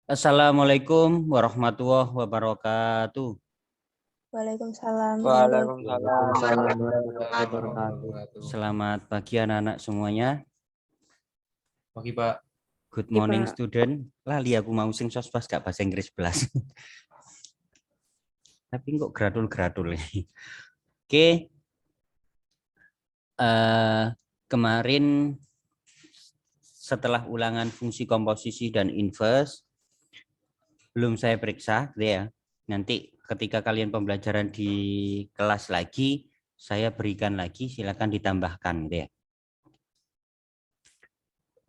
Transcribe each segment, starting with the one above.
Assalamualaikum warahmatullahi wabarakatuh. Waalaikumsalam warahmatullahi Waalaikumsalam warahmatullahi wabarakatuh. wabarakatuh. Selamat pagi anak-anak semuanya. Pagi Pak. Good Iya, morning Pak. student. Lali aku mau sing sospas gak bahasa Inggris belas. Tapi kok gradul-gradul ini. Oke. Kemarin setelah ulangan fungsi komposisi dan inverse belum saya periksa gitu ya. Nanti ketika kalian pembelajaran di kelas lagi saya berikan lagi, silakan ditambahkan gitu ya.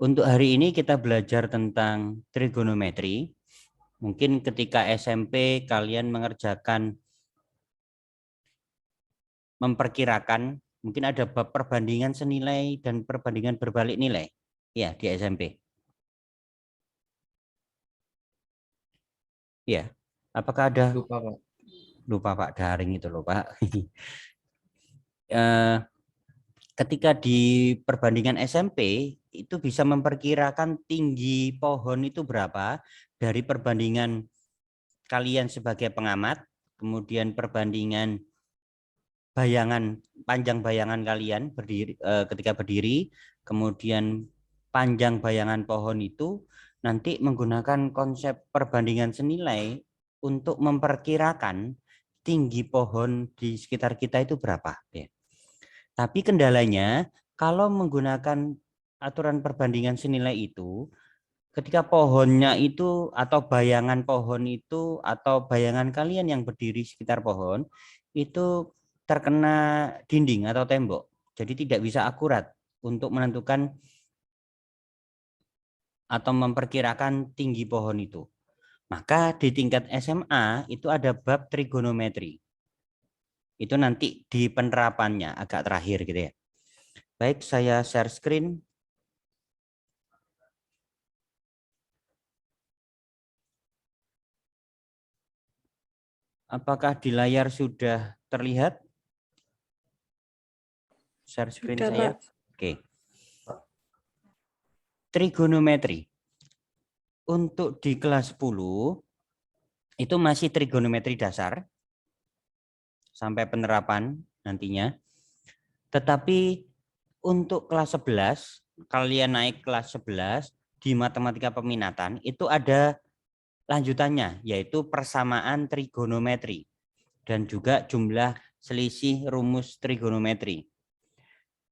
Untuk hari ini kita belajar tentang trigonometri. Mungkin ketika SMP kalian mengerjakan memperkirakan, mungkin ada bab perbandingan senilai dan perbandingan berbalik nilai. Ya, di SMP. Ya, apakah ada? Lupa Pak. Lupa Pak, daring itu loh Pak. Ketika di perbandingan SMP itu bisa memperkirakan tinggi pohon itu berapa dari perbandingan kalian sebagai pengamat, kemudian perbandingan panjang bayangan kalian ketika berdiri, kemudian panjang bayangan pohon itu nanti menggunakan konsep perbandingan senilai untuk memperkirakan tinggi pohon di sekitar kita itu berapa. Tapi kendalanya kalau menggunakan aturan perbandingan senilai itu, ketika pohonnya itu atau bayangan pohon itu atau bayangan kalian yang berdiri sekitar pohon itu terkena dinding atau tembok. Jadi tidak bisa akurat untuk menentukan atau memperkirakan tinggi pohon itu. Maka di tingkat SMA itu ada bab trigonometri. Itu nanti di penerapannya agak terakhir gitu ya. Baik, saya share screen. Apakah di layar sudah terlihat? Share screen Sudah, saya. Pak. Oke. Trigonometri. Untuk di kelas 10 itu masih trigonometri dasar sampai penerapan nantinya. Tetapi untuk kelas 11, kalian naik kelas 11 di matematika peminatan itu ada lanjutannya yaitu persamaan trigonometri dan juga jumlah selisih rumus trigonometri.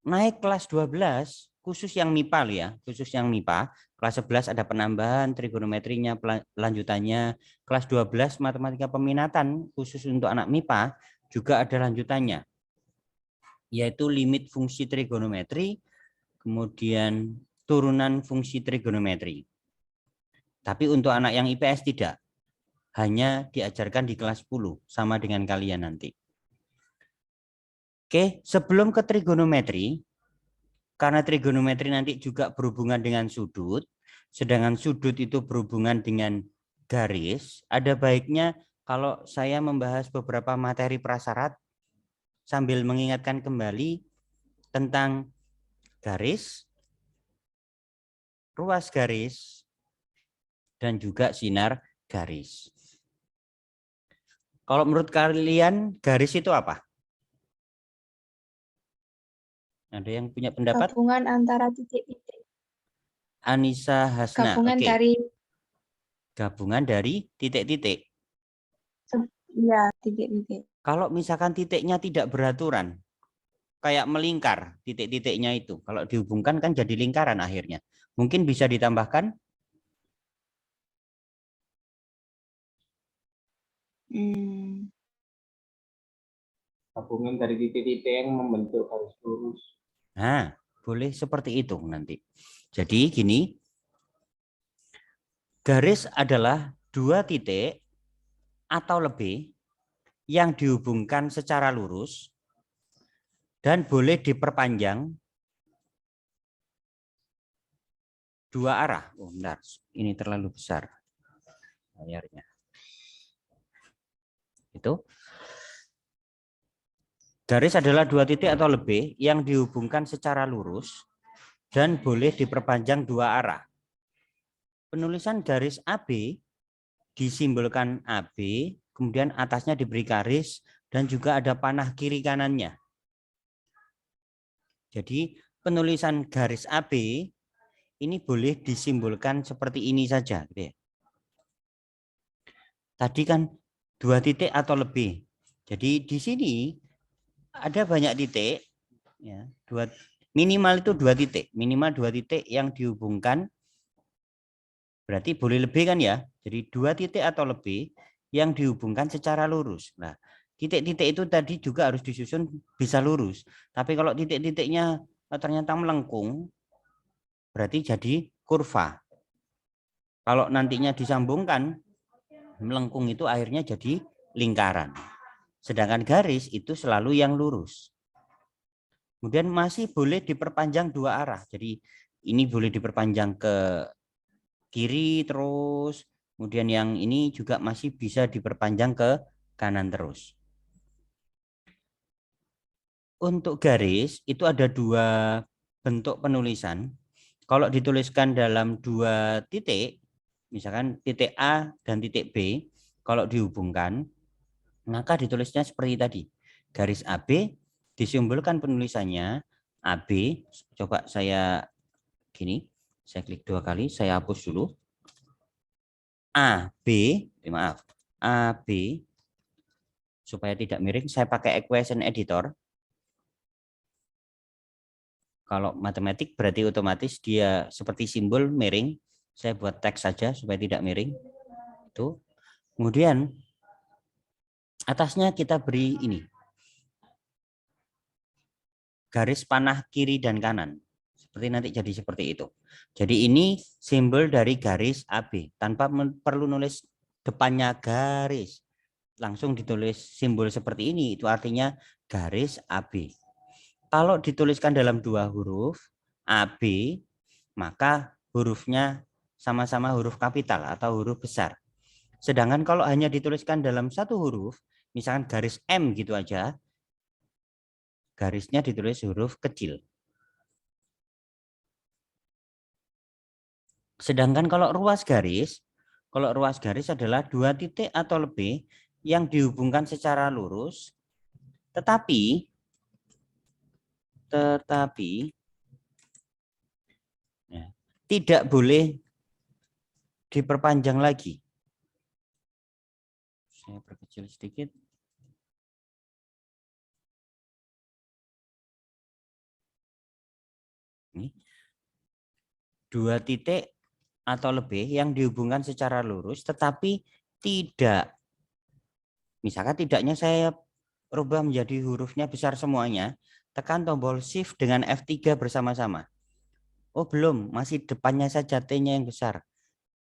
Naik kelas 12 khusus yang MIPA ya, khusus yang MIPA, kelas 11 ada penambahan trigonometrinya, lanjutannya. Kelas 12 matematika peminatan khusus untuk anak MIPA juga ada lanjutannya, yaitu limit fungsi trigonometri, kemudian turunan fungsi trigonometri. Tapi untuk anak yang IPS tidak, hanya diajarkan di kelas 10 sama dengan kalian nanti. Oke, sebelum ke trigonometri, karena trigonometri nanti juga berhubungan dengan sudut, sedangkan sudut itu berhubungan dengan garis, ada baiknya kalau saya membahas beberapa materi prasyarat sambil mengingatkan kembali tentang garis, ruas garis, dan juga sinar garis. Kalau menurut kalian garis itu apa? Ada yang punya pendapat? Gabungan antara titik-titik. Anissa Hasna. Gabungan Oke. dari Gabungan dari titik-titik. ya titik-titik. Kalau misalkan titiknya tidak beraturan, kayak melingkar titik-titiknya itu. Kalau dihubungkan kan jadi lingkaran akhirnya. Mungkin bisa ditambahkan. Gabungan dari titik-titik yang membentuk garis lurus. Nah, boleh seperti itu nanti. Jadi gini, garis adalah dua titik atau lebih yang dihubungkan secara lurus dan boleh diperpanjang dua arah. Oh, bentar, ini terlalu besar layarnya. Itu. Garis adalah dua titik atau lebih yang dihubungkan secara lurus dan boleh diperpanjang dua arah. Penulisan garis AB disimbolkan AB, kemudian atasnya diberi garis, dan juga ada panah kiri kanannya. Jadi penulisan garis AB ini boleh disimbolkan seperti ini saja. Tadi kan 2 titik atau lebih. Jadi di sini ada banyak titik, ya, minimal itu 2 titik, minimal 2 titik yang dihubungkan. Berarti boleh lebih kan ya? Jadi 2 titik atau lebih yang dihubungkan secara lurus. Nah, titik-titik itu tadi juga harus disusun bisa lurus. Tapi kalau titik-titiknya ternyata melengkung, berarti jadi kurva. Kalau nantinya disambungkan, melengkung itu akhirnya jadi lingkaran. Sedangkan garis itu selalu yang lurus. Kemudian masih boleh diperpanjang 2 arah. Jadi ini boleh diperpanjang ke kiri terus, kemudian yang ini juga masih bisa diperpanjang ke kanan terus. Untuk garis itu ada 2 bentuk penulisan. Kalau dituliskan dalam 2 titik, misalkan titik A dan titik B, kalau dihubungkan, maka ditulisnya seperti tadi. Garis AB disimbolkan penulisannya AB. Coba saya gini, saya klik 2 kali, saya hapus dulu. AB, maaf, AB, supaya tidak miring, saya pakai equation editor. Kalau matematik berarti otomatis dia seperti simbol miring. Saya buat teks saja supaya tidak miring. Itu. Kemudian atasnya kita beri ini. Garis panah kiri dan kanan. Seperti nanti jadi seperti itu. Jadi ini simbol dari garis AB. Tanpa perlu nulis depannya garis. Langsung ditulis simbol seperti ini. Itu artinya garis AB. Kalau dituliskan dalam 2 huruf AB, maka hurufnya sama-sama huruf kapital atau huruf besar. Sedangkan kalau hanya dituliskan dalam 1 huruf, misalkan garis M gitu aja, garisnya ditulis huruf kecil. Sedangkan kalau ruas garis adalah 2 titik atau lebih yang dihubungkan secara lurus, tetapi ya, tidak boleh diperpanjang lagi. Saya perkecil sedikit. Ini 2 titik atau lebih yang dihubungkan secara lurus, tetapi tidak. Misalkan tidaknya saya rubah menjadi hurufnya besar semuanya, tekan tombol Shift dengan F3 bersama-sama. Oh belum, masih depannya saja T-nya yang besar.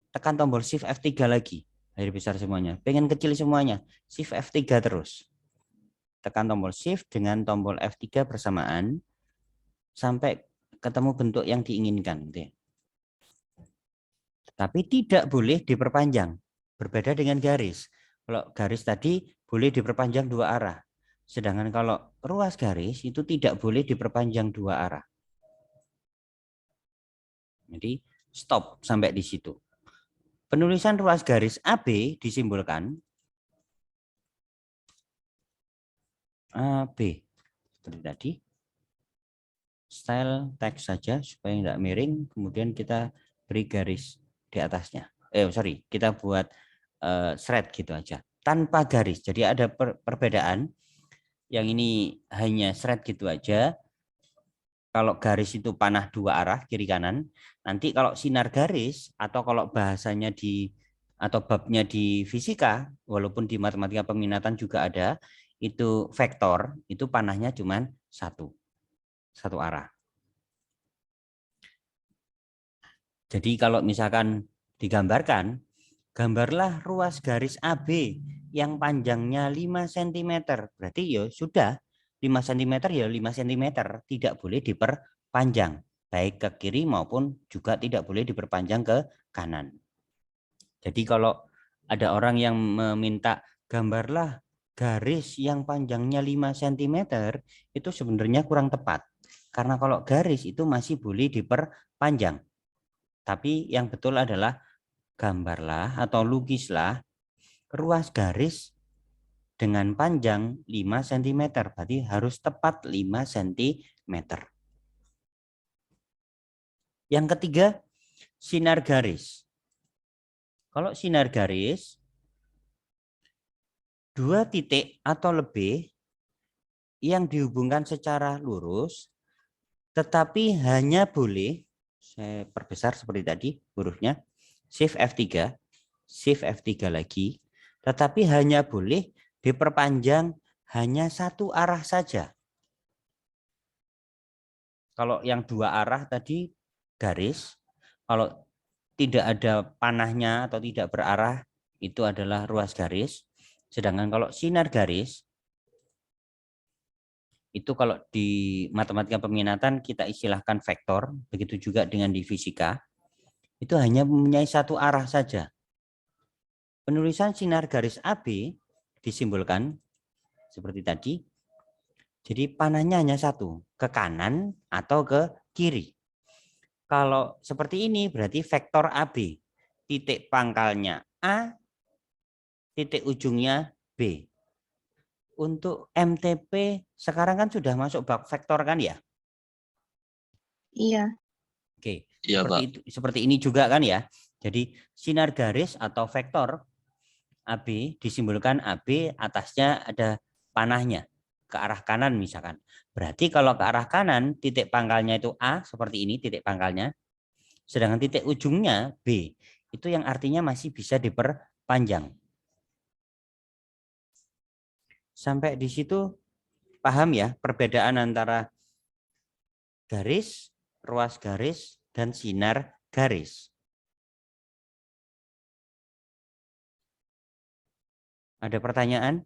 Tekan tombol Shift F3 lagi, akhir besar semuanya. Pengen kecil semuanya, Shift F3 terus. Tekan tombol Shift dengan tombol F3 bersamaan, sampai ketemu bentuk yang diinginkan. Tapi tidak boleh diperpanjang. Berbeda dengan garis. Kalau garis tadi boleh diperpanjang 2 arah. Sedangkan kalau ruas garis itu tidak boleh diperpanjang 2 arah. Jadi stop sampai di situ. Penulisan ruas garis AB disimbolkan AB. Seperti tadi. Style teks saja supaya tidak miring. Kemudian kita beri garis di atasnya. Kita buat thread gitu aja. Tanpa garis. Jadi ada perbedaan. Yang ini hanya thread gitu aja. Kalau garis itu panah 2 arah kiri kanan. Nanti kalau sinar garis atau kalau bahasanya atau babnya di fisika, walaupun di matematika peminatan juga ada, itu vektor, itu panahnya cuma satu arah. Jadi kalau misalkan digambarkan, gambarlah ruas garis AB yang panjangnya 5 cm. Berarti ya sudah 5 cm ya 5 cm, tidak boleh diperpanjang. Baik ke kiri maupun juga tidak boleh diperpanjang ke kanan. Jadi kalau ada orang yang meminta gambarlah garis yang panjangnya 5 cm, itu sebenarnya kurang tepat. Karena kalau garis itu masih boleh diperpanjang. Tapi yang betul adalah gambarlah atau lukislah ruas garis dengan panjang 5 cm. Berarti harus tepat 5 cm. Yang ketiga, sinar garis. Kalau sinar garis, 2 titik atau lebih yang dihubungkan secara lurus, tetapi hanya boleh, saya perbesar seperti tadi hurufnya, Shift F3, Shift F3 lagi, tetapi hanya boleh diperpanjang hanya satu arah saja. Kalau yang 2 arah tadi garis, kalau tidak ada panahnya atau tidak berarah, itu adalah ruas garis. Sedangkan kalau sinar garis, itu kalau di matematika peminatan kita istilahkan vektor, begitu juga dengan di fisika, itu hanya mempunyai satu arah saja. Penulisan sinar garis AB disimbolkan seperti tadi. Jadi panahnya hanya satu, ke kanan atau ke kiri. Kalau seperti ini berarti vektor AB. Titik pangkalnya A, titik ujungnya B. Untuk MTP sekarang kan sudah masuk bab vektor kan ya? Iya. Oke, Iya, seperti Pak. itu, seperti ini juga kan ya. Jadi sinar garis atau vektor AB disimbolkan AB, atasnya ada panahnya ke arah kanan misalkan. Berarti kalau ke arah kanan titik pangkalnya itu A seperti ini titik pangkalnya. Sedangkan titik ujungnya B. Itu yang artinya masih bisa diperpanjang. Sampai di situ paham ya perbedaan antara garis, ruas garis, dan sinar garis. Ada pertanyaan?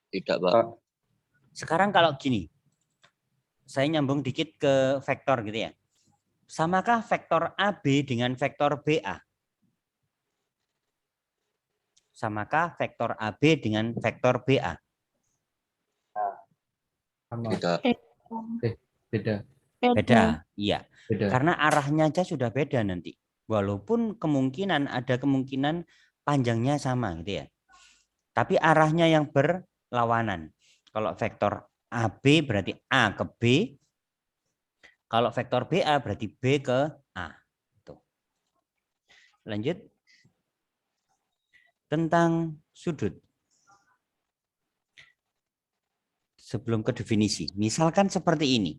Tidak, Pak. Sekarang kalau gini, saya nyambung dikit ke vektor gitu ya. Samakah vektor AB dengan vektor BA? Samakah vektor AB dengan vektor BA? Sama. Tidak. Beda. Beda, iya. Beda. Karena arahnya aja sudah beda nanti. Walaupun ada kemungkinan panjangnya sama gitu ya. Tapi arahnya yang berlawanan. Kalau vektor AB berarti A ke B. Kalau vektor BA berarti B ke A. Tuh. Lanjut. Tentang sudut. Sebelum ke definisi. Misalkan seperti ini.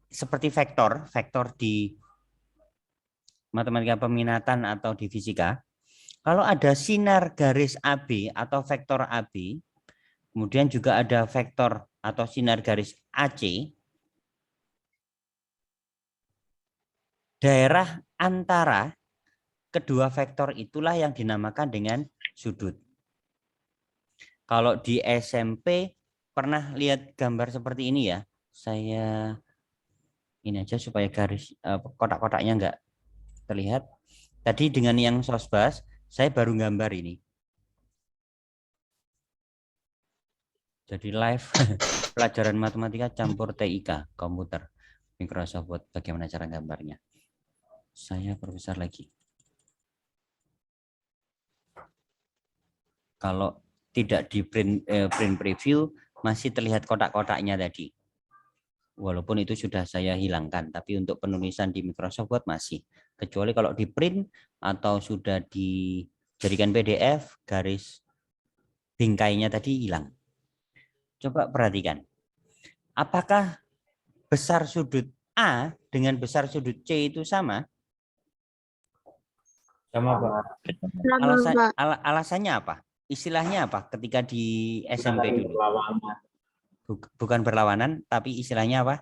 Seperti vektor di matematika peminatan atau di fisika. Kalau ada sinar garis AB atau vektor AB, kemudian juga ada vektor atau sinar garis AC, daerah antara kedua vektor itulah yang dinamakan dengan sudut. Kalau di SMP pernah lihat gambar seperti ini ya. Saya ini aja supaya garis kotak-kotaknya enggak terlihat. Tadi dengan yang sosbas, saya baru gambar ini. Jadi live pelajaran matematika campur TIK, komputer, Microsoft Word, bagaimana cara gambarnya. Saya perbesar lagi. Kalau tidak di print preview, masih terlihat kotak-kotaknya tadi. Walaupun itu sudah saya hilangkan, tapi untuk penulisan di Microsoft Word masih. Kecuali kalau di print atau sudah dijadikan PDF, garis bingkainya tadi hilang. Coba perhatikan. Apakah besar sudut A dengan besar sudut C itu sama? Sama, Pak. Alasannya apa? Istilahnya apa ketika di SMP dulu? Bukan berlawanan, tapi istilahnya apa?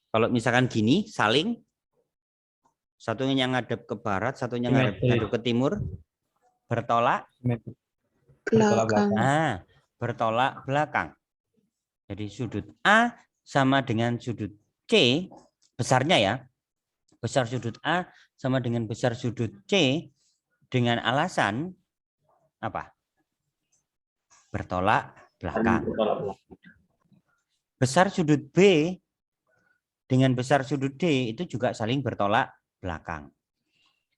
Kalau misalkan gini, saling, satunya yang ngadep ke barat, satunya ngadep ke timur, bertolak Belakang. Bertolak belakang. Jadi sudut A sama dengan sudut C, besarnya ya. Besar sudut A sama dengan besar sudut C dengan alasan apa? Bertolak belakang. Besar sudut B dengan besar sudut D itu juga saling bertolak belakang.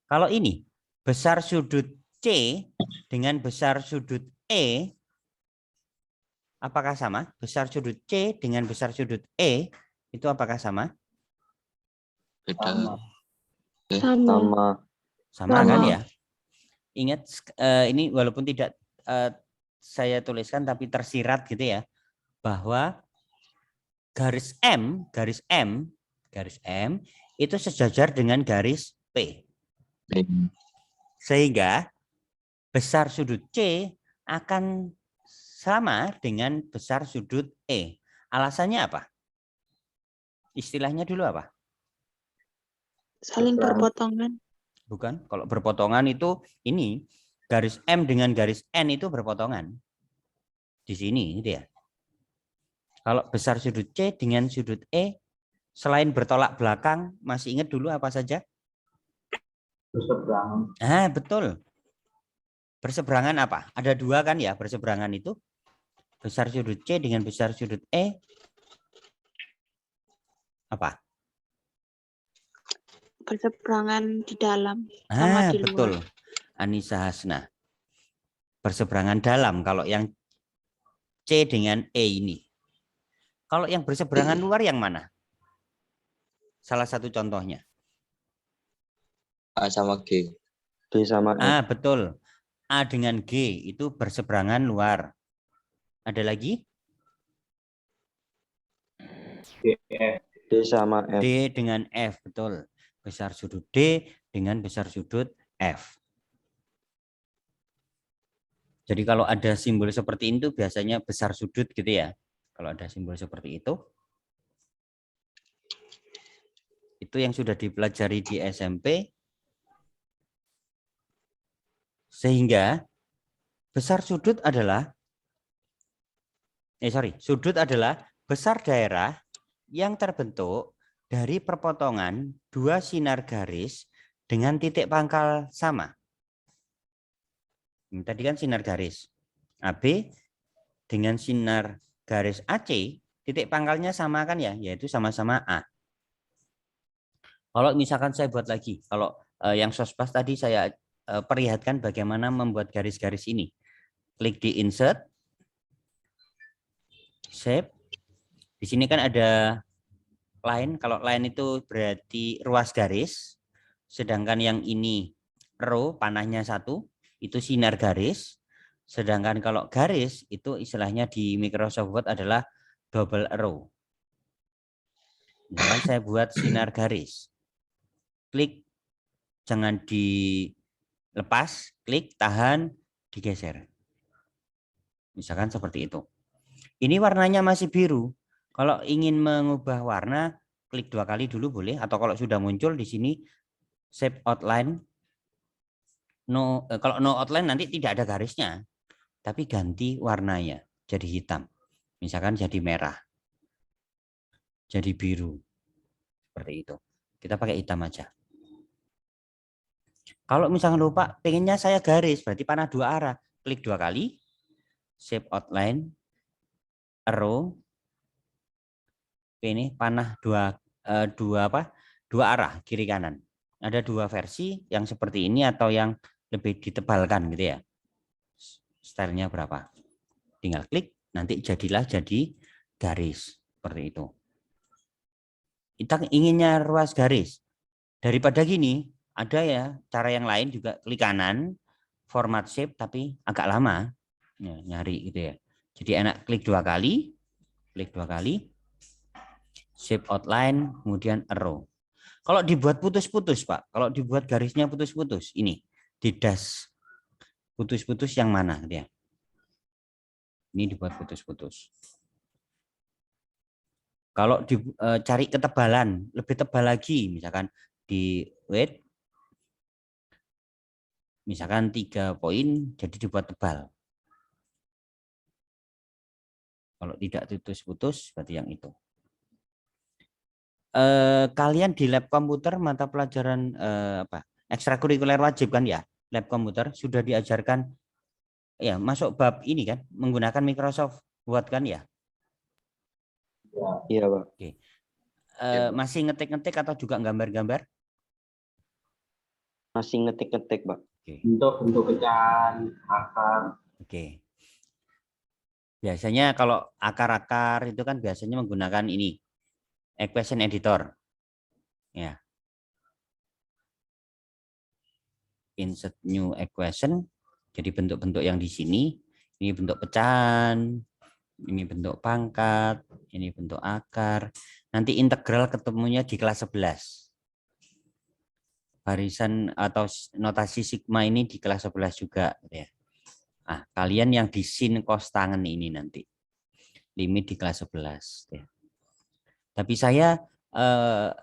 Kalau ini besar sudut C dengan besar sudut E, apakah sama? Besar sudut C dengan besar sudut E itu apakah sama? Beda. Sama. Sama. Sama kan Sama. ya? Ingat ini walaupun tidak saya tuliskan tapi tersirat gitu ya, bahwa garis M itu sejajar dengan garis P. Sehingga besar sudut C akan sama dengan besar sudut E. Alasannya apa? Istilahnya dulu apa? Saling berpotongan. Bukan, kalau berpotongan itu ini garis M dengan garis N itu berpotongan. Di sini gitu ya. Kalau besar sudut C dengan sudut E selain bertolak belakang, masih ingat dulu apa saja? Berseberangan. Betul. Berseberangan apa? Ada dua kan ya berseberangan itu. Besar sudut C dengan besar sudut E. Apa? Berseberangan di dalam sama di Betul. luar. Anissa Hasna. Berseberangan dalam kalau yang C dengan E ini. Kalau yang berseberangan luar yang mana? Salah satu contohnya. A sama G. D sama F. Betul. A dengan G itu berseberangan luar. Ada lagi? DF. D sama F. D dengan F, betul. Besar sudut D dengan besar sudut F. Jadi kalau ada simbol seperti itu biasanya besar sudut gitu ya. Kalau ada simbol seperti itu yang sudah dipelajari di SMP. Sehingga besar sudut adalah sudut adalah besar daerah yang terbentuk dari perpotongan dua sinar garis dengan titik pangkal sama. Ini tadi kan sinar garis AB dengan sinar garis AC, titik pangkalnya sama kan ya, yaitu sama-sama A. Kalau misalkan saya buat lagi, kalau yang sospas tadi saya perlihatkan bagaimana membuat garis-garis ini. Klik di insert, shape. Di sini kan ada line, kalau line itu berarti ruas garis, sedangkan yang ini row, panahnya satu, itu sinar garis, sedangkan kalau garis itu istilahnya di Microsoft Word adalah double arrow. Misalkan saya buat sinar garis, klik, jangan dilepas, klik, tahan, digeser. Misalkan seperti itu. Ini warnanya masih biru. Kalau ingin mengubah warna, klik 2 kali dulu boleh, atau kalau sudah muncul di sini shape outline. Kalau no outline nanti tidak ada garisnya, tapi ganti warnanya jadi hitam. Misalkan jadi merah, jadi biru, seperti itu. Kita pakai hitam aja. Kalau misalkan lupa, pengennya saya garis, berarti panah 2 arah. Klik 2 kali, shape outline, arrow. Ini panah dua arah kiri kanan. Ada 2 versi, yang seperti ini atau yang lebih ditebalkan gitu ya. Stylenya berapa? Tinggal klik, nanti jadilah jadi garis seperti itu. Kita inginnya ruas garis. Daripada gini, ada ya cara yang lain juga, klik kanan, format shape tapi agak lama ya, nyari gitu ya. Jadi enak klik 2 kali, shape outline, kemudian arrow. Kalau dibuat putus-putus Pak, kalau dibuat garisnya putus-putus, ini di dash putus-putus yang mana gitu ya. Ini dibuat putus-putus. Kalau dicari ketebalan, lebih tebal lagi, misalkan di weight, misalkan 3 poin, jadi dibuat tebal. Kalau tidak putus-putus, berarti yang itu. Kalian di lab komputer mata pelajaran ekstrakurikuler wajib kan ya, lab komputer sudah diajarkan ya, masuk bab ini kan, menggunakan Microsoft Word kan ya. Iya, Pak. Masih ngetik-ngetik atau juga gambar-gambar? Masih ngetik-ngetik, Pak. Bentuk pecahan, akar. Oke. Biasanya kalau akar-akar itu kan biasanya menggunakan ini, equation editor. Ya. Insert new equation. Jadi bentuk-bentuk yang di sini, ini bentuk pecahan, ini bentuk pangkat, ini bentuk akar. Nanti integral ketemunya di kelas 11. Barisan atau notasi sigma ini di kelas 11 juga. Ya. Nah, kalian yang di sin cos tangen ini nanti. Limit di kelas 11. Ya. Tapi saya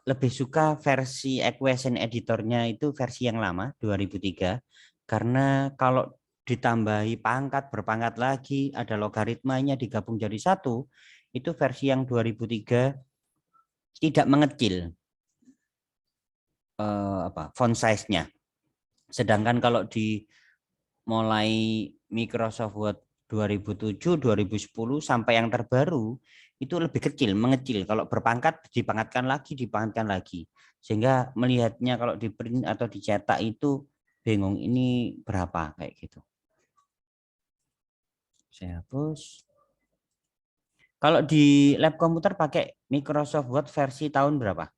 lebih suka versi equation editornya itu versi yang lama, 2003. Karena kalau ditambahi pangkat, berpangkat lagi, ada logaritmanya digabung jadi satu, itu versi yang 2003 tidak mengecil font size-nya. Sedangkan kalau di mulai Microsoft Word 2007, 2010 sampai yang terbaru itu lebih kecil, mengecil. Kalau berpangkat dipangkatkan lagi. Sehingga melihatnya kalau di print atau dicetak itu bingung ini berapa kayak gitu. Saya hapus. Kalau di lab komputer pakai Microsoft Word versi tahun berapa?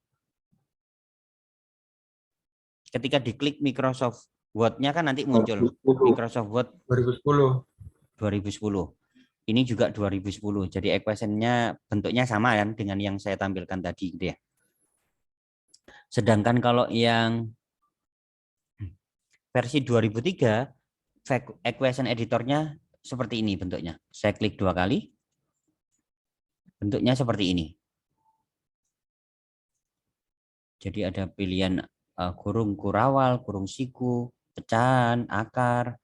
Ketika diklik Microsoft Word-nya kan nanti muncul 2010. Microsoft Word 2010. 2010. Ini juga 2010. Jadi equation-nya bentuknya sama kan dengan yang saya tampilkan tadi gitu ya. Sedangkan kalau yang versi 2003 equation editornya seperti ini bentuknya. Saya klik 2 kali. Bentuknya seperti ini. Jadi ada pilihan kurung kurawal, kurung siku, pecahan, akar,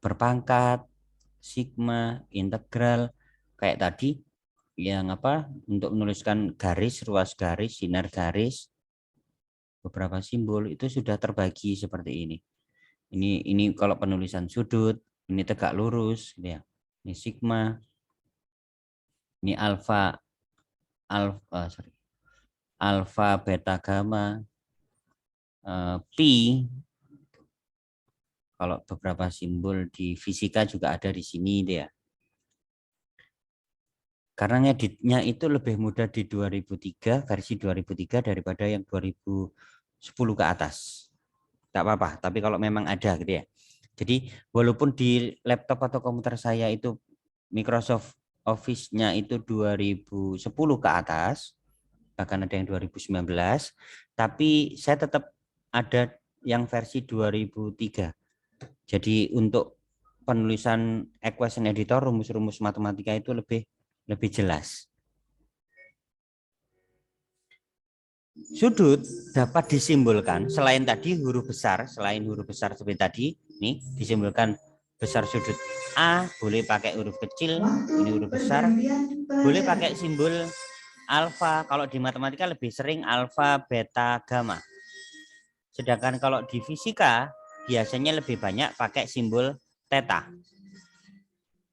berpangkat, sigma, integral, kayak tadi yang untuk menuliskan garis, ruas garis, sinar garis, beberapa simbol itu sudah terbagi seperti ini. Ini kalau penulisan sudut, ini tegak lurus, ya. Ini sigma, ini alfa, beta, gamma, pi. Kalau beberapa simbol di fisika juga ada di sini dia. Karena ngeditnya itu lebih mudah di 2003, versi 2003 daripada yang 2010 ke atas. Tak apa-apa, tapi kalau memang ada gitu ya. Jadi walaupun di laptop atau komputer saya itu Microsoft Office-nya itu 2010 ke atas, bahkan ada yang 2019, tapi saya tetap ada yang versi 2003. Jadi untuk penulisan equation editor, rumus-rumus matematika itu lebih jelas. Sudut dapat disimbolkan selain tadi huruf besar, seperti tadi, ini disimbolkan besar sudut A, boleh pakai huruf kecil, ini huruf besar, boleh pakai simbol alfa, kalau di matematika lebih sering alfa, beta, gamma. Sedangkan kalau di fisika biasanya lebih banyak pakai simbol theta.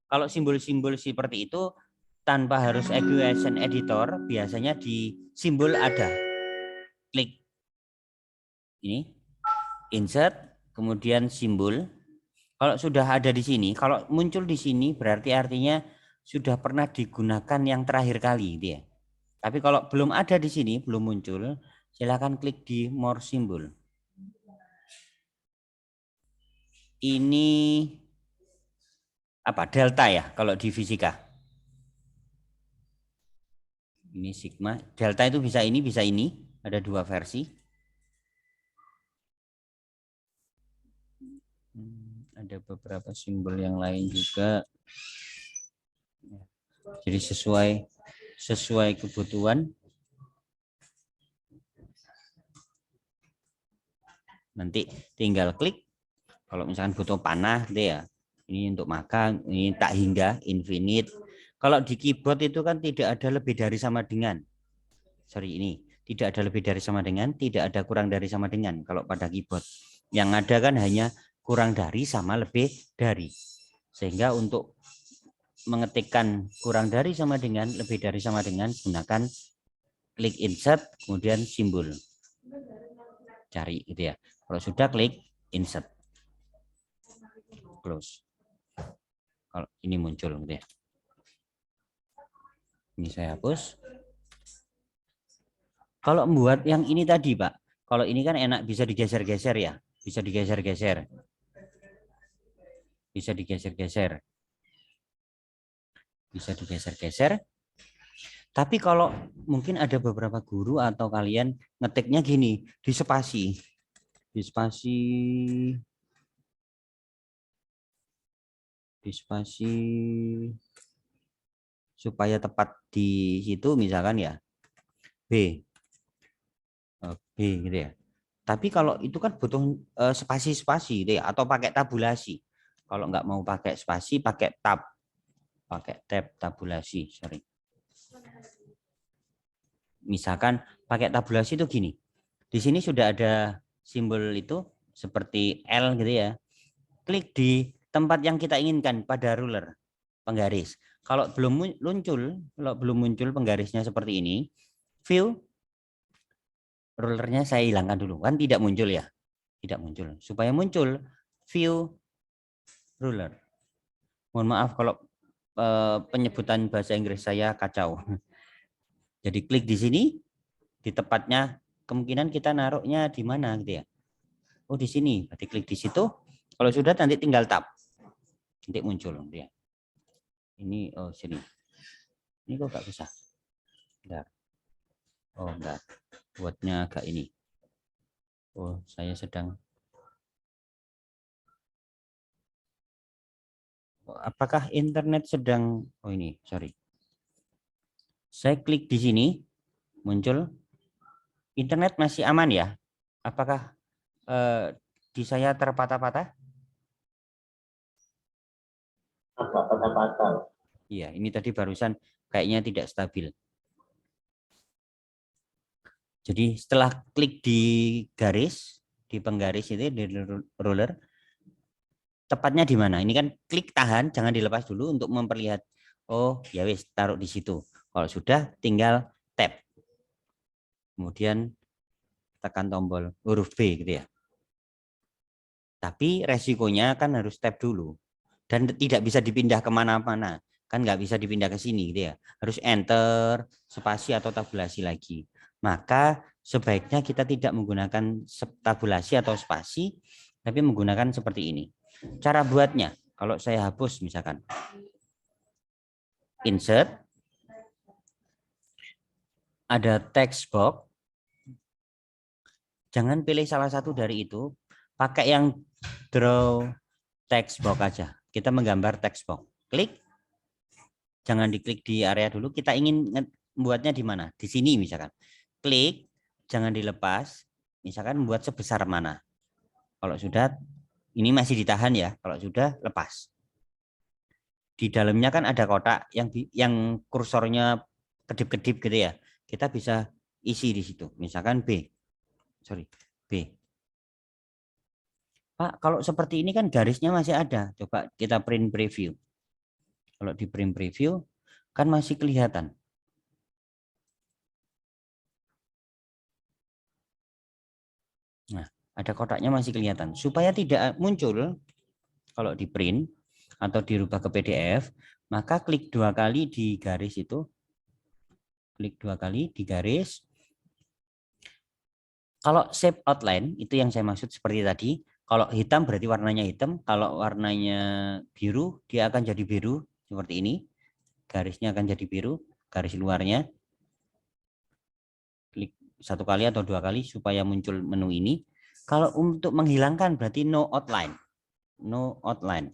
Kalau simbol-simbol seperti itu tanpa harus equation editor, biasanya di simbol ada. Klik ini, insert, kemudian simbol. Kalau sudah ada di sini, kalau muncul di sini berarti artinya sudah pernah digunakan yang terakhir kali dia. Tapi kalau belum ada di sini, belum muncul, silakan klik di more symbol. Ini apa? Delta ya kalau di fisika. Ini sigma. Delta itu bisa ini, bisa ini. Ada 2 versi. Ada beberapa simbol yang lain juga. Jadi sesuai kebutuhan. Nanti tinggal klik. Kalau misalkan butuh panah, dia ini untuk makan, ini tak hingga, infinite. Kalau di keyboard itu kan tidak ada lebih dari sama dengan. Sorry, ini tidak ada lebih dari sama dengan, tidak ada kurang dari sama dengan. Kalau pada keyboard, yang ada kan hanya kurang dari sama lebih dari. Sehingga untuk mengetikkan kurang dari sama dengan, lebih dari sama dengan, gunakan klik insert, kemudian simbol. cari gitu ya. Kalau sudah klik insert, close. Kalau ini muncul gitu ya. Ini saya hapus. Kalau membuat yang ini tadi Pak, kalau ini kan enak bisa digeser-geser ya, bisa digeser-geser, bisa digeser-geser, bisa digeser-geser. Tapi kalau mungkin ada beberapa guru atau kalian ngetiknya gini, di spasi, di spasi, di spasi, supaya tepat di situ misalkan ya B, B gitu ya. Tapi kalau itu kan butuh spasi-spasi gitu ya, atau pakai tabulasi. Kalau nggak mau pakai spasi, pakai tab, tabulasi, sorry. Misalkan pakai tabulasi itu gini. Di sini sudah ada simbol itu seperti L gitu ya. Klik di tempat yang kita inginkan pada ruler, penggaris. Kalau belum muncul penggarisnya seperti ini, view, rulernya saya hilangkan dulu. Kan tidak muncul ya. Tidak muncul. Supaya muncul, view ruler. Mohon maaf kalau penyebutan bahasa Inggris saya kacau. Jadi klik di sini, di tempatnya kemungkinan kita naruhnya di mana gitu ya. Oh di sini, berarti klik di situ. Kalau sudah nanti tinggal tab, nanti muncul gitu ya. Ini oh sini. Ini kok nggak bisa. Bentar. Oh enggak, buatnya agak ini. Oh saya sedang. Apakah internet sedang? Oh ini, sorry. Saya klik di sini, muncul. Internet masih aman ya? Apakah di saya terpatah-patah? Patah-patah. Iya, ini tadi barusan kayaknya tidak stabil. Jadi setelah klik di garis, di penggaris itu di ruler, tepatnya di mana? Ini kan klik tahan, jangan dilepas dulu untuk memperlihat. Oh, ya wis, taruh di situ. Kalau sudah, tinggal tab. Kemudian tekan tombol huruf B gitu ya. Tapi resikonya kan harus tab dulu. Dan tidak bisa dipindah kemana-mana. Kan nggak bisa dipindah ke sini gitu ya. Harus enter, spasi atau tabulasi lagi. Maka sebaiknya kita tidak menggunakan tabulasi atau spasi, tapi menggunakan seperti ini. Cara buatnya, kalau saya hapus misalkan. Insert. Ada text box. Jangan pilih salah satu dari itu. Pakai yang draw text box aja. Kita menggambar text box. Klik. Jangan diklik di area dulu. Kita ingin membuatnya di mana? Di sini misalkan. Klik. Jangan dilepas. Misalkan membuat sebesar mana. Kalau sudah, ini masih ditahan ya. Kalau sudah, lepas. Di dalamnya kan ada kotak yang kursornya kedip-kedip gitu ya. Kita bisa isi di situ. Misalkan B. Sorry, B. Pak, kalau seperti ini kan garisnya masih ada. Coba kita print preview. Kalau di print preview kan masih kelihatan. Nah, ada kotaknya masih kelihatan. Supaya tidak muncul kalau di print atau dirubah ke PDF, maka klik 2 kali di garis itu. Klik 2 kali di garis. Kalau shape outline, itu yang saya maksud seperti tadi. Kalau hitam berarti warnanya hitam. Kalau warnanya biru, dia akan jadi biru. Seperti ini. Garisnya akan jadi biru. Garis luarnya. Klik 1 kali atau 2 kali supaya muncul menu ini. Kalau untuk menghilangkan berarti no outline. No outline.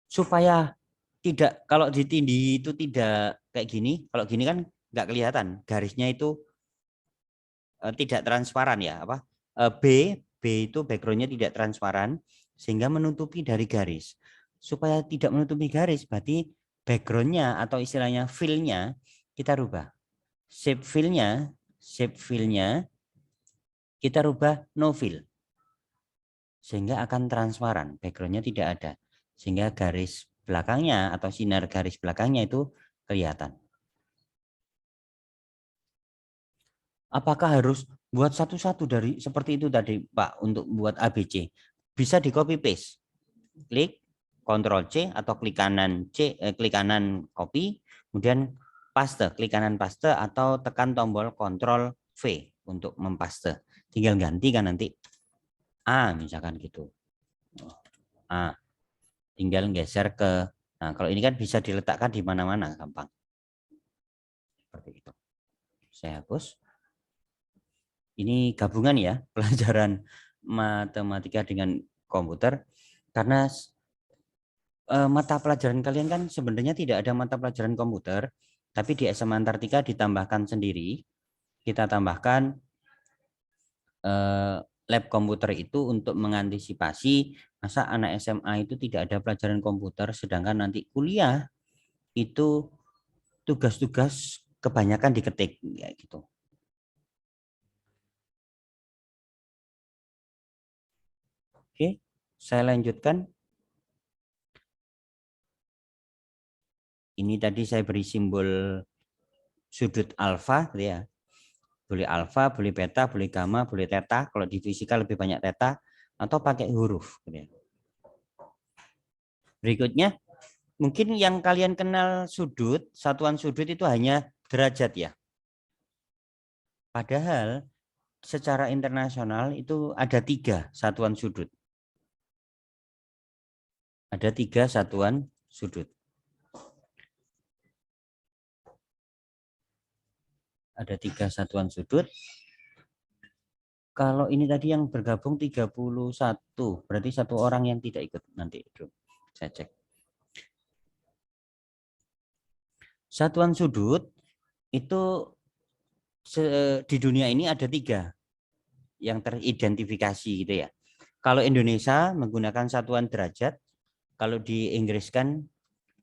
Supaya tidak, kalau ditindih itu tidak kayak gini. Kalau gini kan nggak kelihatan. Garisnya itu tidak transparan ya, apa B itu backgroundnya tidak transparan sehingga menutupi dari garis. Supaya tidak menutupi garis berarti backgroundnya atau istilahnya fill-nya kita rubah. Shape fill-nya kita rubah no fill sehingga akan transparan, backgroundnya tidak ada sehingga garis belakangnya atau sinar garis belakangnya itu kelihatan. Apakah harus buat satu-satu dari seperti itu tadi Pak untuk buat ABC? Bisa di copy paste. Klik Ctrl C atau klik kanan klik kanan copy, kemudian paste, klik kanan paste atau tekan tombol Ctrl V untuk mempaste. Tinggal ganti kan nanti A misalkan gitu. A. Tinggal geser ke, nah kalau ini kan bisa diletakkan di mana-mana gampang. Seperti itu. Saya hapus. Ini gabungan ya pelajaran matematika dengan komputer karena mata pelajaran kalian kan sebenarnya tidak ada mata pelajaran komputer, tapi di SMA Antartika ditambahkan sendiri. Kita tambahkan lab komputer itu untuk mengantisipasi masa anak SMA itu tidak ada pelajaran komputer, sedangkan nanti kuliah itu tugas-tugas kebanyakan diketik ya gitu. Oke, saya lanjutkan. Ini tadi saya beri simbol sudut alfa ya. Boleh alfa, boleh beta, boleh gamma, boleh theta. Kalau di fisika lebih banyak theta atau pakai huruf. Berikutnya, mungkin yang kalian kenal sudut, satuan sudut itu hanya derajat ya. Padahal secara internasional itu ada 3 satuan sudut. Ada 3 satuan sudut. Ada 3 satuan sudut. Kalau ini tadi yang bergabung 31, berarti 1 orang yang tidak ikut nanti. Saya cek. Satuan sudut itu di dunia ini ada 3 yang teridentifikasi gitu ya. Kalau Indonesia menggunakan satuan derajat, kalau di Inggris kan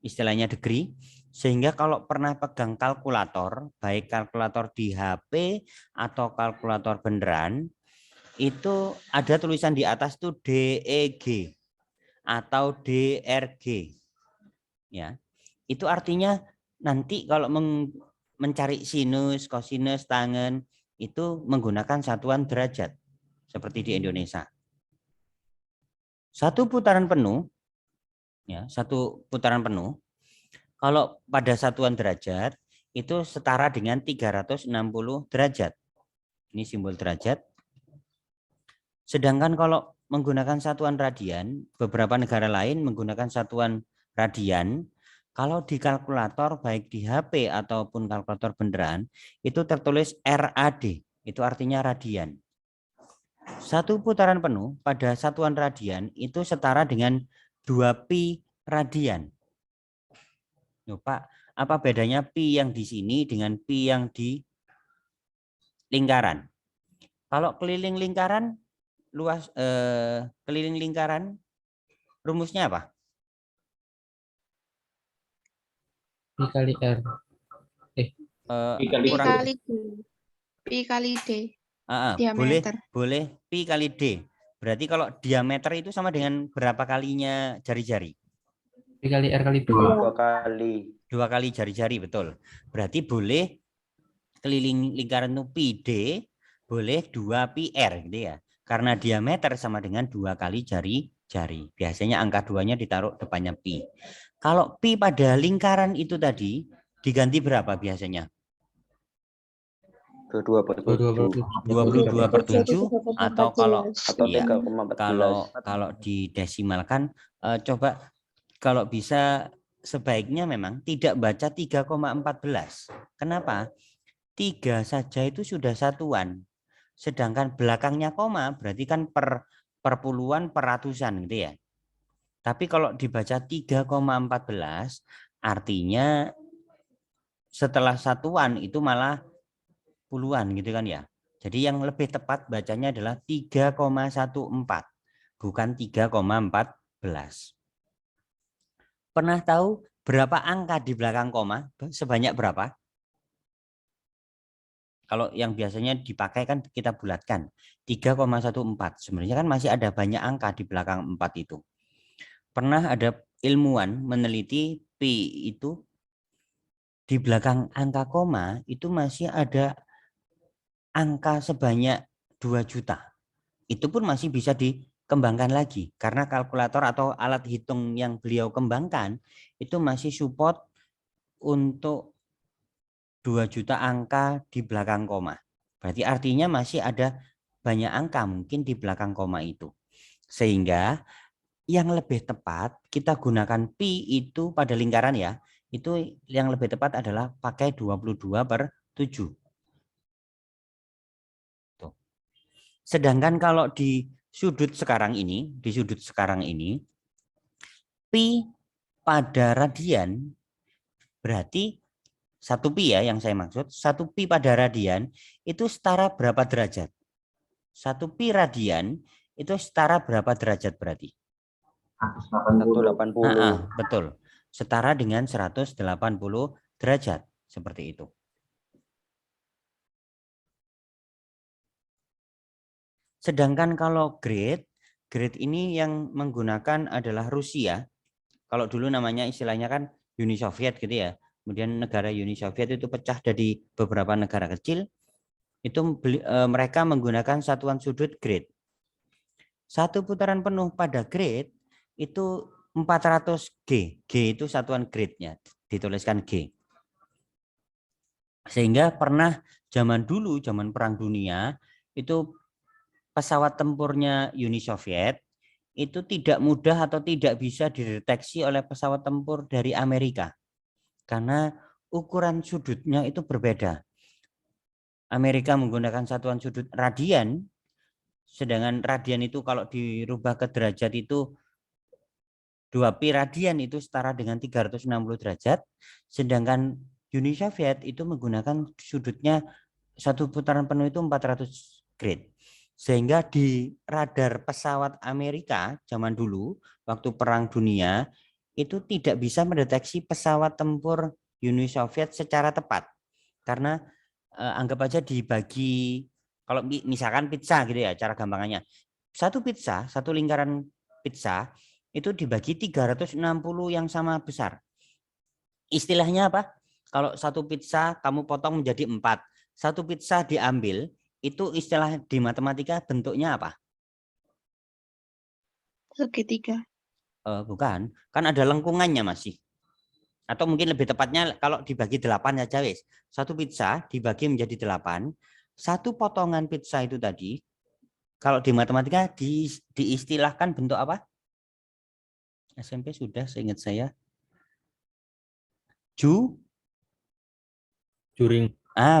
istilahnya degree, sehingga kalau pernah pegang kalkulator, baik kalkulator di HP atau kalkulator beneran, itu ada tulisan di atas tuh DEG atau DRG. Ya. Itu artinya nanti kalau mencari sinus, kosinus, tangen itu menggunakan satuan derajat seperti di Indonesia. Satu putaran penuh ya, satu putaran penuh kalau pada satuan derajat itu setara dengan 360 derajat. Ini simbol derajat. Sedangkan kalau menggunakan satuan radian, beberapa negara lain menggunakan satuan radian. Kalau di kalkulator, baik di HP ataupun kalkulator beneran, itu tertulis RAD, itu artinya radian. Satu putaran penuh pada satuan radian itu setara dengan 2 pi radian. Loh, Pak, apa bedanya pi yang di sini dengan pi yang di lingkaran? Kalau keliling lingkaran, keliling lingkaran rumusnya apa? Pi kali R. Pi kali D. Boleh pi kali D. Berarti kalau diameter itu sama dengan berapa kalinya jari-jari? Pi kali R kali 2. 2 kali. 2 kali jari-jari, betul. Berarti boleh keliling lingkaran itu pi D, boleh 2 pi R gitu ya. Karena diameter sama dengan 2 kali jari-jari. Biasanya angka 2-nya ditaruh depannya pi. Kalau pi pada lingkaran itu tadi diganti berapa biasanya? 22/7 atau kalau ya, kalau didesimalkan coba kalau bisa sebaiknya memang tidak baca 3,14. Kenapa? 3 saja itu sudah satuan. Sedangkan belakangnya koma berarti kan per puluhan, per ratusan gitu ya. Tapi kalau dibaca 3,14 artinya setelah satuan itu malah puluhan gitu kan ya. Jadi yang lebih tepat bacanya adalah 3,14 bukan 3,14. Pernah tahu berapa angka di belakang koma? Sebanyak berapa? Kalau yang biasanya dipakai kan kita bulatkan 3,14. Sebenarnya kan masih ada banyak angka di belakang 4 itu. Pernah ada ilmuwan meneliti pi itu di belakang angka koma itu masih ada angka sebanyak 2 juta. Itu pun masih bisa dikembangkan lagi. Karena kalkulator atau alat hitung yang beliau kembangkan itu masih support untuk 2 juta angka di belakang koma. Berarti artinya masih ada banyak angka mungkin di belakang koma itu. Sehingga yang lebih tepat kita gunakan pi itu pada lingkaran ya. Itu yang lebih tepat adalah pakai 22/7. Tuh. Sedangkan kalau di sudut sekarang ini, pi pada radian berarti 1 pi ya yang saya maksud, 1 pi pada radian itu setara berapa derajat? 1 pi radian itu setara berapa derajat berarti? 180. Betul. Setara dengan 180 derajat. Seperti itu. Sedangkan kalau grade ini yang menggunakan adalah Rusia. Kalau dulu namanya istilahnya kan Uni Soviet gitu ya. Kemudian negara Uni Soviet itu pecah jadi beberapa negara kecil. Itu mereka menggunakan satuan sudut grade. Satu putaran penuh pada grade itu 400 G. G itu satuan grade-nya, dituliskan G. Sehingga pernah zaman dulu, zaman Perang Dunia, itu pesawat tempurnya Uni Soviet itu tidak mudah atau tidak bisa dideteksi oleh pesawat tempur dari Amerika. Karena ukuran sudutnya itu berbeda. Amerika menggunakan satuan sudut radian, sedangkan radian itu kalau dirubah ke derajat itu 2 pi radian itu setara dengan 360 derajat, sedangkan Uni Soviet itu menggunakan sudutnya satu putaran penuh itu 400 grade. Sehingga di radar pesawat Amerika zaman dulu, waktu Perang Dunia, itu tidak bisa mendeteksi pesawat tempur Uni Soviet secara tepat. Karena anggap aja dibagi, kalau misalkan pizza gitu ya, cara gampangannya. Satu pizza, satu lingkaran pizza, itu dibagi 360 yang sama besar. Istilahnya apa? Kalau satu pizza kamu potong menjadi 4, satu pizza diambil, itu istilah di matematika bentuknya apa? Segitiga. Bukan, kan ada lengkungannya masih. Atau mungkin lebih tepatnya kalau dibagi 8 saja wis. Satu pizza dibagi menjadi 8, satu potongan pizza itu tadi, kalau di matematika diistilahkan bentuk apa? SMP sudah, seingat saya. Juring.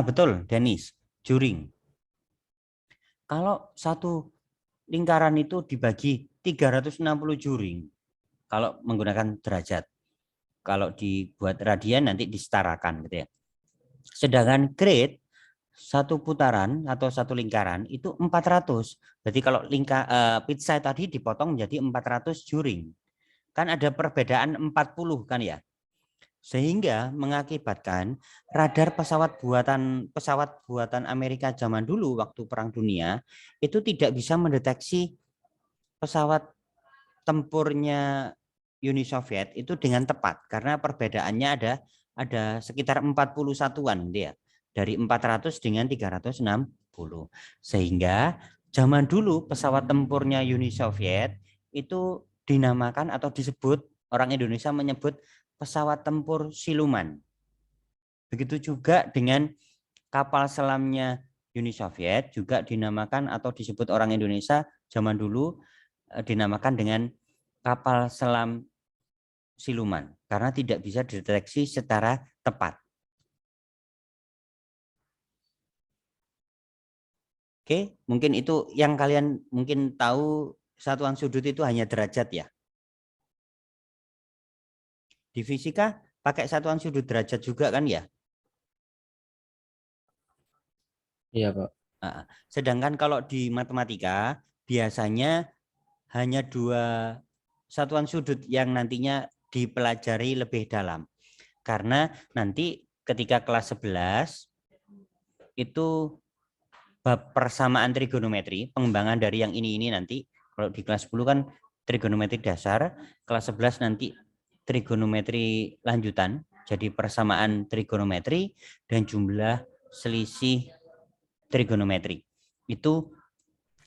Betul, Dennis. Juring. Kalau satu lingkaran itu dibagi 360 juring, kalau menggunakan derajat. Kalau dibuat radian nanti disetarakan gitu ya. Sedangkan grade satu putaran atau satu lingkaran itu 400. Berarti kalau pizza tadi dipotong menjadi 400 juring. Kan ada perbedaan 40 kan ya. Sehingga mengakibatkan radar pesawat buatan Amerika zaman dulu waktu Perang Dunia itu tidak bisa mendeteksi pesawat tempurnya Uni Soviet itu dengan tepat karena perbedaannya ada sekitar 40 satuan dia, dari 400 dengan 360. Sehingga zaman dulu pesawat tempurnya Uni Soviet itu dinamakan atau disebut, orang Indonesia menyebut pesawat tempur siluman. Begitu juga dengan kapal selamnya Uni Soviet juga dinamakan atau disebut orang Indonesia zaman dulu dinamakan dengan kapal selam siluman karena tidak bisa dideteksi secara tepat. Oke, mungkin itu yang kalian mungkin tahu, satuan sudut itu hanya derajat ya. Di fisika pakai satuan sudut derajat juga kan ya? Iya, Pak. Sedangkan kalau di matematika biasanya hanya 2 satuan sudut yang nantinya dipelajari lebih dalam. Karena nanti ketika kelas 11 itu bab persamaan trigonometri, pengembangan dari yang ini nanti. Kalau di kelas 10 kan trigonometri dasar, kelas 11 nanti trigonometri lanjutan, jadi persamaan trigonometri dan jumlah selisih trigonometri. Itu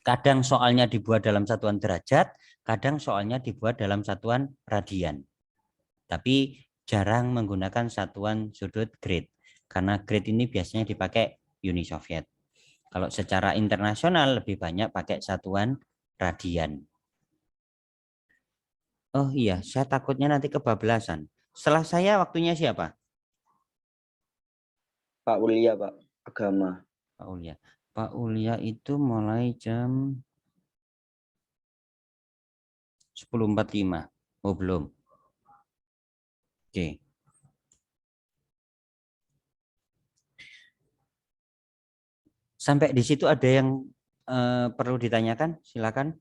kadang soalnya dibuat dalam satuan derajat, kadang soalnya dibuat dalam satuan radian. Tapi jarang menggunakan satuan sudut grade. Karena grade ini biasanya dipakai Uni Soviet. Kalau secara internasional lebih banyak pakai satuan radian. Oh iya, saya takutnya nanti kebablasan. Setelah saya waktunya siapa? Pak Ulia, Pak. Agama. Pak Ulia. Pak Ulia itu mulai jam 10.45. Oh belum. Oke. Sampai di situ ada yang perlu ditanyakan? Silakan.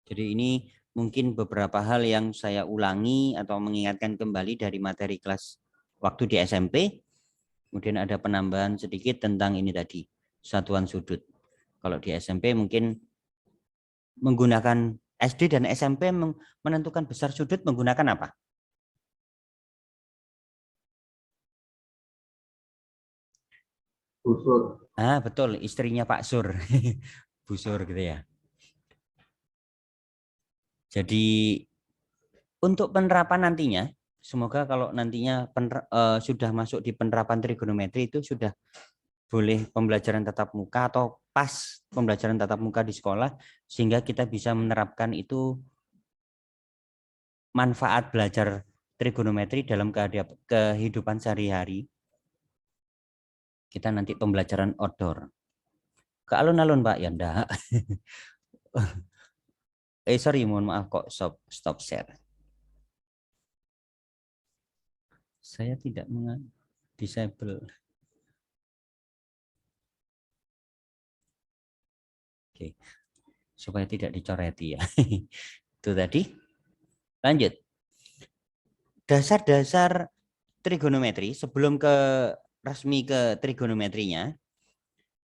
Jadi ini mungkin beberapa hal yang saya ulangi atau mengingatkan kembali dari materi kelas waktu di SMP. Kemudian ada penambahan sedikit tentang ini tadi, satuan sudut. Kalau di SMP mungkin menggunakan SD dan SMP menentukan besar sudut menggunakan apa? Busur. Ah, betul, istrinya Pak Sur. Busur gitu ya. Jadi untuk penerapan nantinya, semoga kalau nantinya sudah masuk di penerapan trigonometri itu sudah boleh pembelajaran tatap muka atau pas pembelajaran tatap muka di sekolah, sehingga kita bisa menerapkan itu manfaat belajar trigonometri dalam kehidupan sehari-hari. Kita nanti pembelajaran outdoor. Ke alun-alun Pak, ya enggak. Sorry, mohon maaf kok stop share. Saya tidak disable. Oke, supaya tidak dicoreti ya. Itu tadi. Lanjut. Dasar-dasar trigonometri sebelum resmi ke trigonometrinya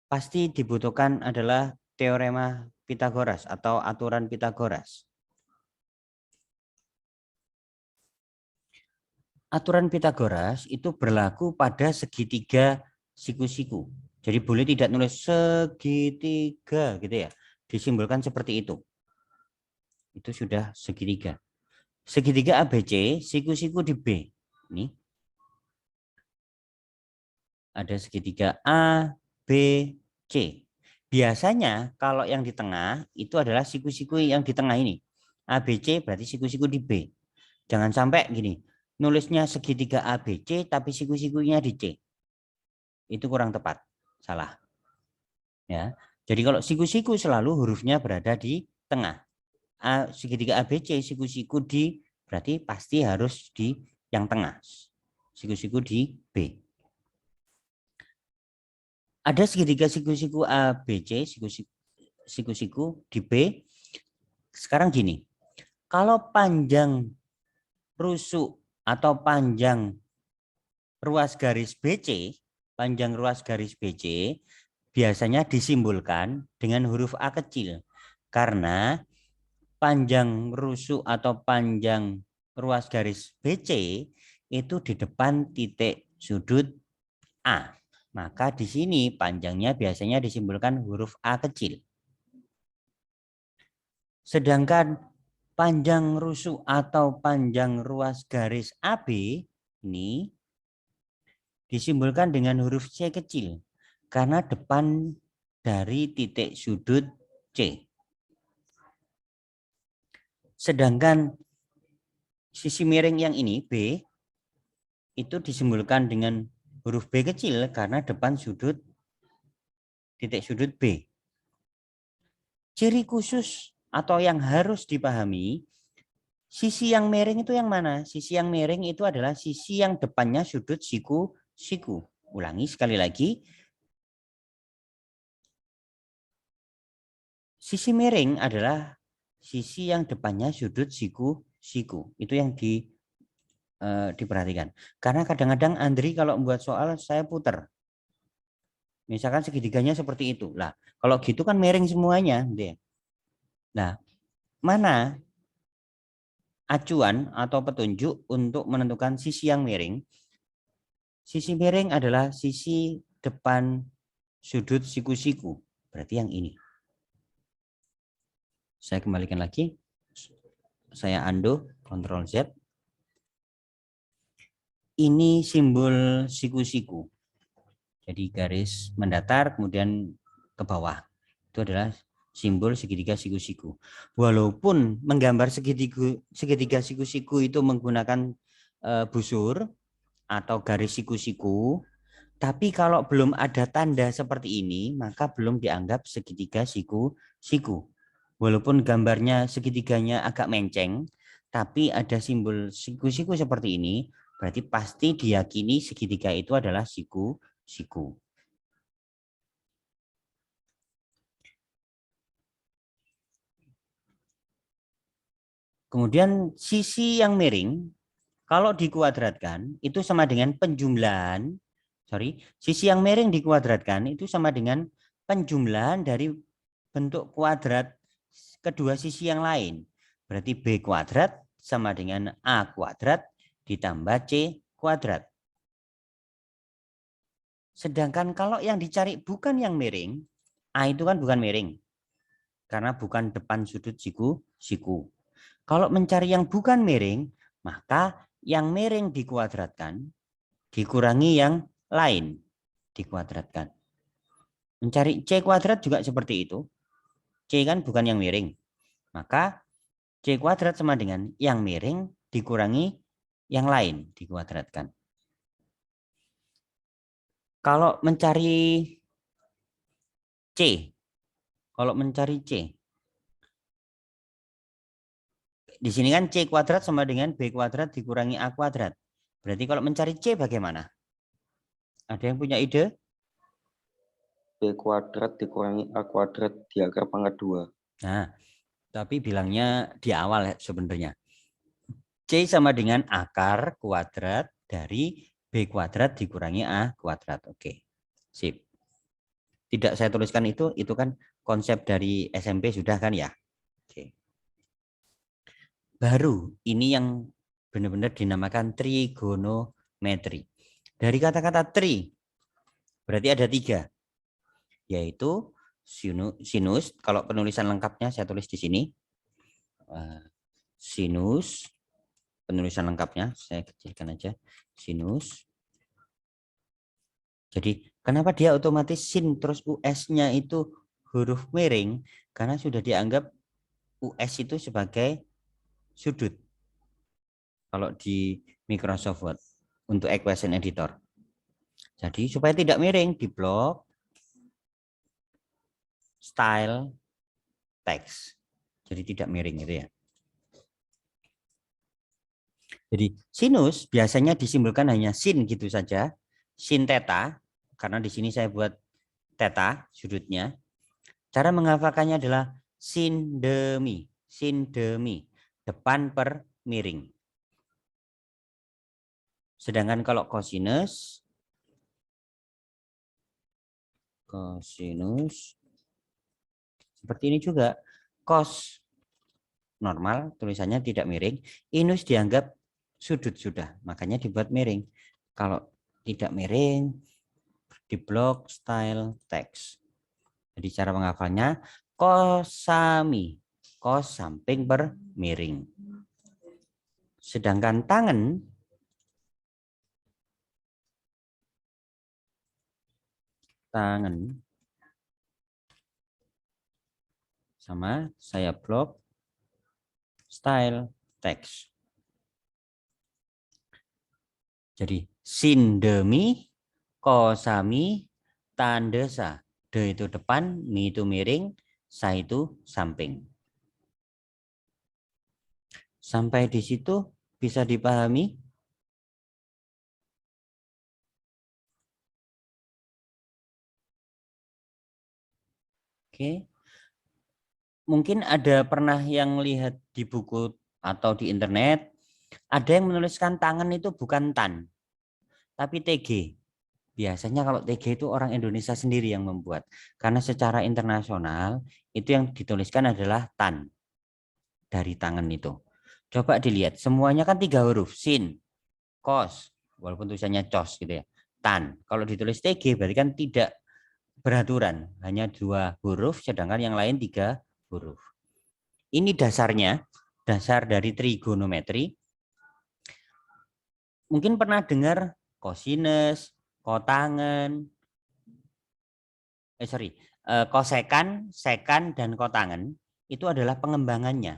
pasti dibutuhkan adalah teorema Pitagoras atau aturan Pitagoras. Aturan Pitagoras itu berlaku pada segitiga siku-siku. Jadi boleh tidak nulis segitiga gitu ya. Disimbolkan seperti itu. Itu sudah segitiga. Segitiga ABC, siku-siku di B. Ini. Ada segitiga A, B, C. Biasanya kalau yang di tengah itu adalah siku-siku yang di tengah ini. ABC berarti siku-siku di B. Jangan sampai gini, nulisnya segitiga ABC tapi siku-sikunya di C. Itu kurang tepat. Salah. Ya. Jadi kalau siku-siku selalu hurufnya berada di tengah. Segitiga ABC siku-siku di berarti pasti harus di yang tengah. Siku-siku di B. Ada segitiga siku-siku ABC, siku-siku di B. Sekarang gini, kalau panjang rusuk atau panjang ruas garis BC, panjang ruas garis BC biasanya disimbolkan dengan huruf A kecil. Karena panjang rusuk atau panjang ruas garis BC itu di depan titik sudut A. Maka di sini panjangnya biasanya disimbolkan huruf A kecil. Sedangkan panjang rusuk atau panjang ruas garis AB ini disimbolkan dengan huruf C kecil karena depan dari titik sudut C. Sedangkan sisi miring yang ini B itu disimbolkan dengan huruf B kecil karena depan sudut titik sudut B. Ciri khusus atau yang harus dipahami, sisi yang miring itu yang mana? Sisi yang miring itu adalah sisi yang depannya sudut siku-siku. Ulangi sekali lagi. Sisi miring adalah sisi yang depannya sudut siku-siku. Itu yang diperhatikan. Karena kadang-kadang Andri kalau membuat soal saya putar. Misalkan segitiganya seperti itu. Lah, kalau gitu kan miring semuanya. Nah, mana acuan atau petunjuk untuk menentukan sisi yang miring. Sisi miring adalah sisi depan sudut siku-siku. Berarti yang ini. Saya kembalikan lagi. Saya undo, Ctrl Z. Ini simbol siku-siku. Jadi garis mendatar kemudian ke bawah. Itu adalah simbol segitiga siku-siku. Walaupun menggambar segitiga siku-siku itu menggunakan busur atau garis siku-siku, tapi kalau belum ada tanda seperti ini, maka belum dianggap segitiga siku-siku. Walaupun gambarnya segitiganya agak menceng, tapi ada simbol siku-siku seperti ini, berarti pasti diyakini segitiga itu adalah siku-siku. Kemudian sisi yang miring, kalau dikuadratkan, itu sama dengan penjumlahan. Sisi yang miring dikuadratkan itu sama dengan penjumlahan dari bentuk kuadrat kedua sisi yang lain. Berarti B kuadrat sama dengan A kuadrat ditambah C kuadrat. Sedangkan kalau yang dicari bukan yang miring, A itu kan bukan miring. Karena bukan depan sudut siku. Kalau mencari yang bukan miring, maka yang miring dikuadratkan, dikurangi yang lain dikuadratkan. Mencari C kuadrat juga seperti itu. C kan bukan yang miring. Maka C kuadrat sama dengan yang miring dikurangi yang lain dikuadratkan. Kalau mencari C, di sini kan C kuadrat sama dengan B kuadrat dikurangi A kuadrat. Berarti kalau mencari C bagaimana? Ada yang punya ide? B kuadrat dikurangi A kuadrat di akar pangkat 2. Nah, tapi bilangnya di awal sebenarnya. C sama dengan akar kuadrat dari B kuadrat dikurangi A kuadrat. Oke, sip. Tidak saya tuliskan itu kan konsep dari SMP sudah kan ya? Oke. Baru ini yang benar-benar dinamakan trigonometri. Dari kata-kata tri, berarti ada 3. Yaitu sinus, kalau penulisan lengkapnya saya tulis di sini. Sinus, penulisan lengkapnya saya kecilkan aja. Sinus. Jadi kenapa dia otomatis sin terus US-nya itu huruf miring? Karena sudah dianggap US itu sebagai sudut. Kalau di Microsoft Word untuk equation editor. Jadi supaya tidak miring di blok style text. Jadi tidak miring gitu ya. Jadi sinus biasanya disimbolkan hanya sin gitu saja. Sin theta, karena di sini saya buat theta sudutnya. Cara menghafalkannya adalah sindemi. Sindemi, depan per miring. Sedangkan kalau kosinus seperti ini juga. Cos normal, tulisannya tidak miring. Inus dianggap sudut sudah, makanya dibuat miring. Kalau tidak miring, di blok style text. Jadi cara menghafalnya kosami, kos samping per miring. Sedangkan tangan sama saya blok style text. Jadi sindemi, kosami, tandesa. De itu depan, mi itu miring, sa itu samping. Sampai di situ bisa dipahami? Oke. Mungkin ada pernah yang lihat di buku atau di internet, ada yang menuliskan tangan itu bukan tan, tapi TG. Biasanya kalau TG itu orang Indonesia sendiri yang membuat. Karena secara internasional itu yang dituliskan adalah tan dari tangan itu. Coba dilihat, semuanya kan 3 huruf, sin, kos, walaupun tulisannya cos gitu ya, tan. Kalau ditulis TG berarti kan tidak beraturan, hanya 2 huruf, sedangkan yang lain 3 huruf. Ini dasarnya, dasar dari trigonometri. Mungkin pernah dengar kosinus, kotangen, kosekan, sekan, dan kotangen itu adalah pengembangannya.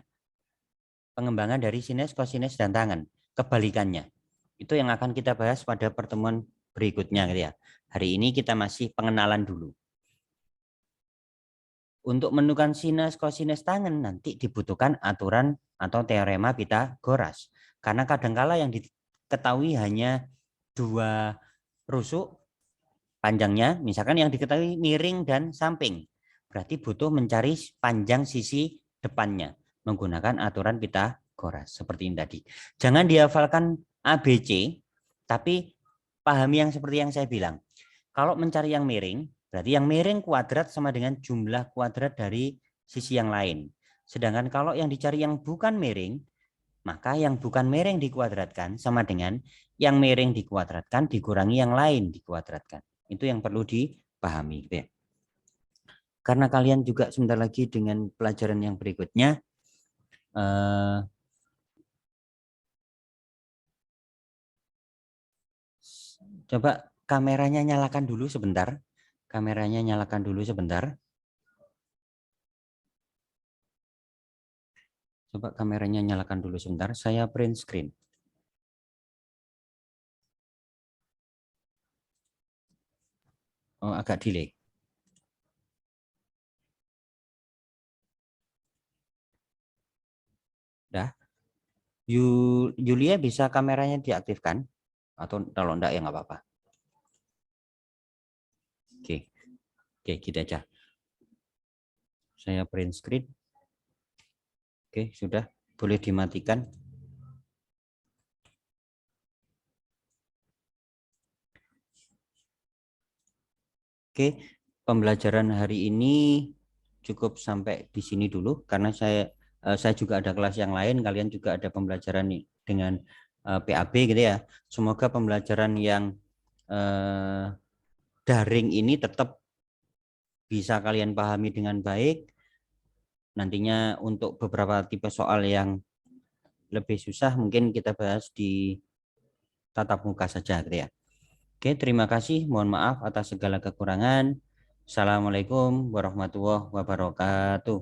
Pengembangan dari sinus, kosinus, dan tangen. Kebalikannya. Itu yang akan kita bahas pada pertemuan berikutnya. Gitu ya. Hari ini kita masih pengenalan dulu. Untuk menentukan sinus, kosinus, tangen nanti dibutuhkan aturan atau teorema Pitagoras. Karena kadangkala yang diketahui hanya 2 rusuk panjangnya, misalkan yang diketahui miring dan samping. Berarti butuh mencari panjang sisi depannya menggunakan aturan Pitagoras seperti ini tadi. Jangan dihafalkan ABC, tapi pahami yang seperti yang saya bilang. Kalau mencari yang miring, berarti yang miring kuadrat sama dengan jumlah kuadrat dari sisi yang lain. Sedangkan kalau yang dicari yang bukan miring, maka yang bukan miring dikuadratkan sama dengan yang miring dikuadratkan dikurangi yang lain dikuadratkan. Itu yang perlu dipahami. Gitu ya. Karena kalian juga sebentar lagi dengan pelajaran yang berikutnya, coba kameranya nyalakan dulu sebentar. Kameranya nyalakan dulu sebentar. Coba kameranya nyalakan dulu sebentar. Saya print screen. Oh, agak delay. Dah. Yulia bisa kameranya diaktifkan? Atau kalau enggak ya nggak apa-apa. Oke, gitu aja. Saya print screen. Oke, sudah. Boleh dimatikan. Oke, pembelajaran hari ini cukup sampai di sini dulu. Karena saya juga ada kelas yang lain. Kalian juga ada pembelajaran dengan PAB gitu ya. Semoga pembelajaran yang daring ini tetap bisa kalian pahami dengan baik. Nantinya untuk beberapa tipe soal yang lebih susah mungkin kita bahas di tatap muka saja gitu ya. Oke, terima kasih. Mohon maaf atas segala kekurangan. Assalamualaikum warahmatullahi wabarakatuh.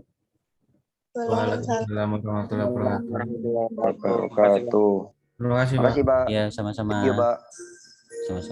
Waalaikumsalam warahmatullahi wabarakatuh. Wabarakatuh. Terima kasih, Pak. Makasih, Pak. Ya, sama-sama. Iya, Pak. Sama-sama.